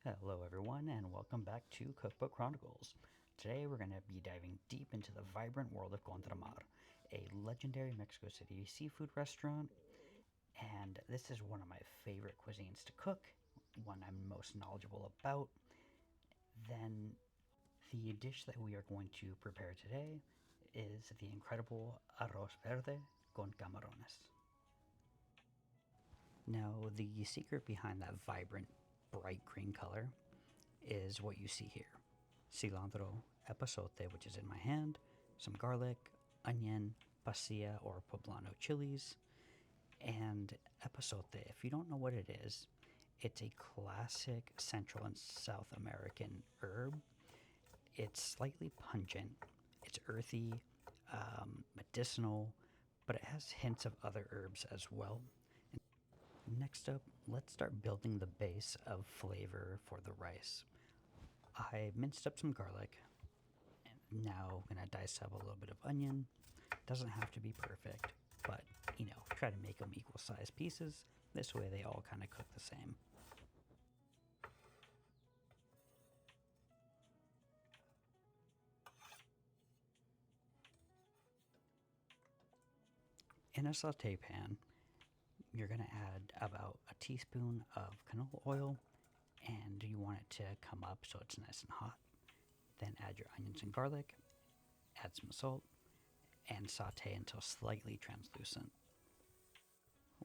Hello everyone and welcome back to Cookbook Chronicles. Today we're going to be diving deep into the vibrant world of Contramar, a legendary Mexico City seafood restaurant, and this is one of my favorite cuisines to cook, one I'm most knowledgeable about. Then the dish that we are going to prepare today is the incredible Arroz Verde con Camarones. Now, the secret behind that vibrant, bright green color is what you see here: cilantro, epazote, which is in my hand, some garlic, onion, pasilla or poblano chilies, and epazote. If you don't know what it is, it's a classic Central and South American herb. It's slightly pungent, it's earthy, medicinal, but it has hints of other herbs as well. Next up, let's start building the base of flavor for the rice. I minced up some garlic, and now I'm gonna dice up a little bit of onion. Doesn't have to be perfect, but try to make them equal sized pieces. This way they all kind of cook the same. In a saute pan, you're gonna add about a teaspoon of canola oil, and you want it to come up so it's nice and hot. Then add your onions and garlic, add some salt, and saute until slightly translucent.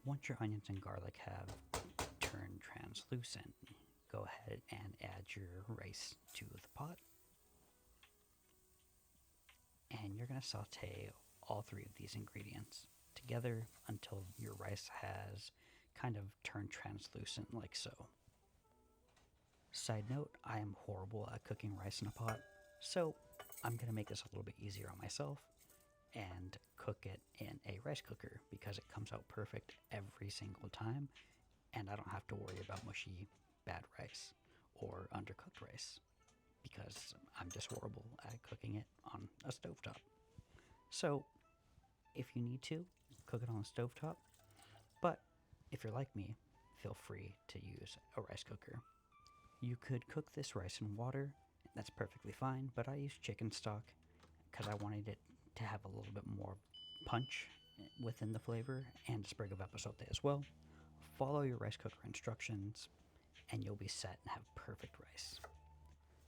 Once your onions and garlic have turned translucent, go ahead and add your rice to the pot. And you're going to saute all three of these ingredients together until your rice has kind of turned translucent, like so. Side note, I am horrible at cooking rice in a pot, so I'm going to make this a little bit easier on myself and cook it in a rice cooker because it comes out perfect every single time, and I don't have to worry about mushy, bad rice or undercooked rice because I'm just horrible at cooking it on a stovetop. So, if you need to, cook it on a stovetop, but if you're like me, feel free to use a rice cooker. You could cook this rice in water, that's perfectly fine, but I use chicken stock because I wanted it to have a little bit more punch within the flavor and a sprig of epazote as well. Follow your rice cooker instructions and you'll be set and have perfect rice.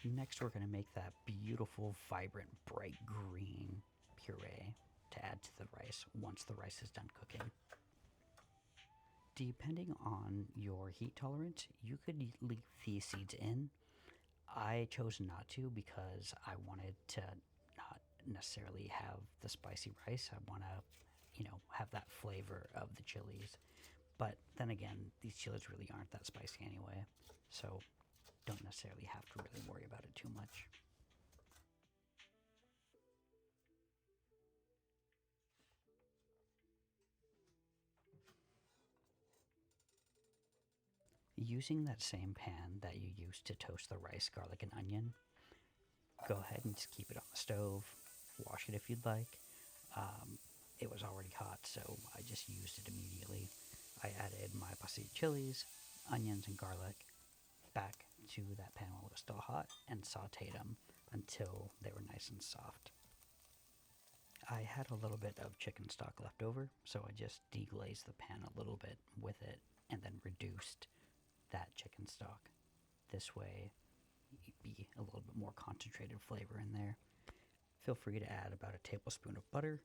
Next, we're going to make that beautiful, vibrant, bright green puree to add to the rice once the rice is done cooking. Depending on your heat tolerance, you could leave these seeds in. I chose not to because I wanted to not necessarily have the spicy rice. I want to, have that flavor of the chilies. But then again, these chilies really aren't that spicy anyway, so don't necessarily have to really worry about it too much. Using that same pan that you used to toast the rice, garlic, and onion, go ahead and just keep it on the stove. Wash it if you'd like. It was already hot, so I just used it immediately. I added my pasilla chilies, onions, and garlic back to that pan while it was still hot and sauteed them until they were nice and soft. I had a little bit of chicken stock left over, so I just deglazed the pan a little bit with it and then reduced that chicken stock. This way, you'd be a little bit more concentrated flavor in there. Feel free to add about a tablespoon of butter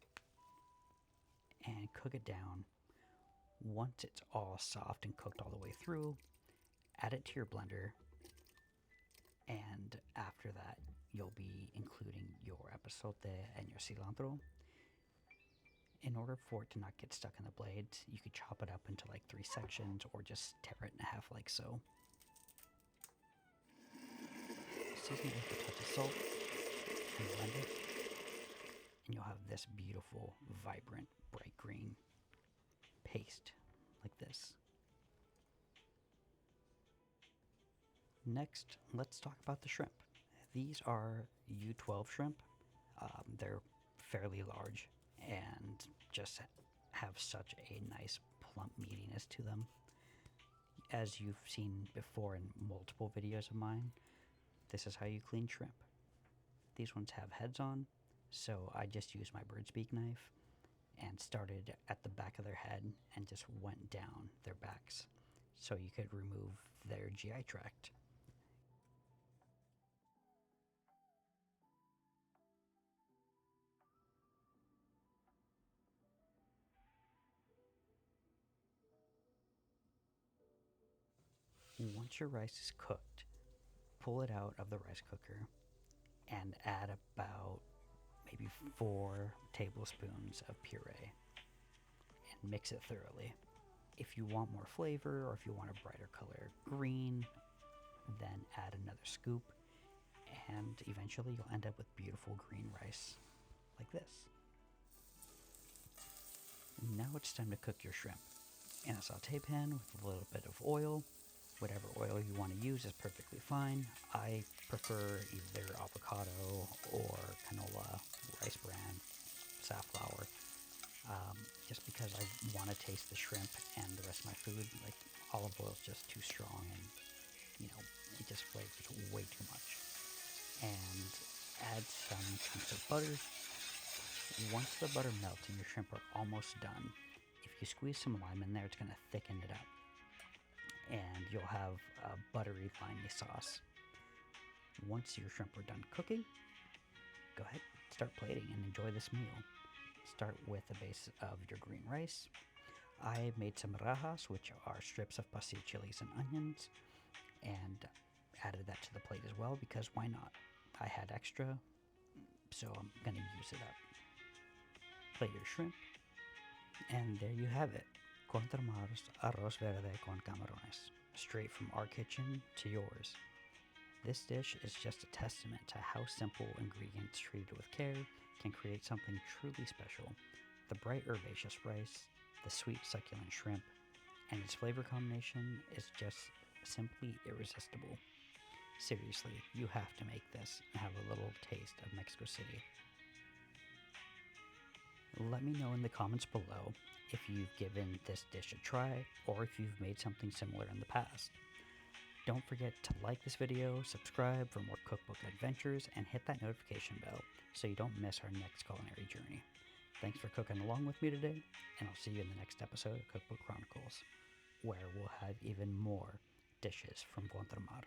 and cook it down. Once it's all soft and cooked all the way through, add it to your blender, and after that, you'll be including your epazote and your cilantro. In order for it to not get stuck in the blades, you could chop it up into like 3 sections or just tear it in half like so. Season it with a touch of salt and blend it, and you'll have this beautiful, vibrant, bright green paste like this. Next, let's talk about the shrimp. These are U12 shrimp. They're fairly large and just have such a nice plump meatiness to them. As you've seen before in multiple videos of mine, this is how you clean shrimp. These ones have heads on, so I just used my bird's beak knife and started at the back of their head and just went down their backs so you could remove their GI tract. Once your rice is cooked, pull it out of the rice cooker and add about maybe 4 tablespoons of puree and mix it thoroughly. If you want more flavor or if you want a brighter color green, then add another scoop, and eventually you'll end up with beautiful green rice like this. Now it's time to cook your shrimp. In a saute pan with a little bit of oil. Whatever oil you want to use is perfectly fine. I prefer either avocado or canola, rice bran, safflower, just because I want to taste the shrimp and the rest of my food. Like, olive oil is just too strong, and it just flavors way too much. And add some chunks of butter. Once the butter melts and your shrimp are almost done, if you squeeze some lime in there, it's going to thicken it up, and you'll have a buttery, limey sauce. Once your shrimp are done cooking, go ahead, start plating and enjoy this meal. Start with the base of your green rice. I made some rajas, which are strips of pasilla chilies and onions, and added that to the plate as well because why not? I had extra, so I'm going to use it up. Plate your shrimp, and there you have it. Contramar's Arroz Verde con Camarones, straight from our kitchen to yours. This dish is just a testament to how simple ingredients treated with care can create something truly special. The bright herbaceous rice, the sweet succulent shrimp, and its flavor combination is just simply irresistible. Seriously, you have to make this and have a little taste of Mexico City. Let me know in the comments below if you've given this dish a try or if you've made something similar in the past. Don't forget to like this video, subscribe for more cookbook adventures, and hit that notification bell so you don't miss our next culinary journey. Thanks for cooking along with me today, and I'll see you in the next episode of Cookbook Chronicles, where we'll have even more dishes from Contramar.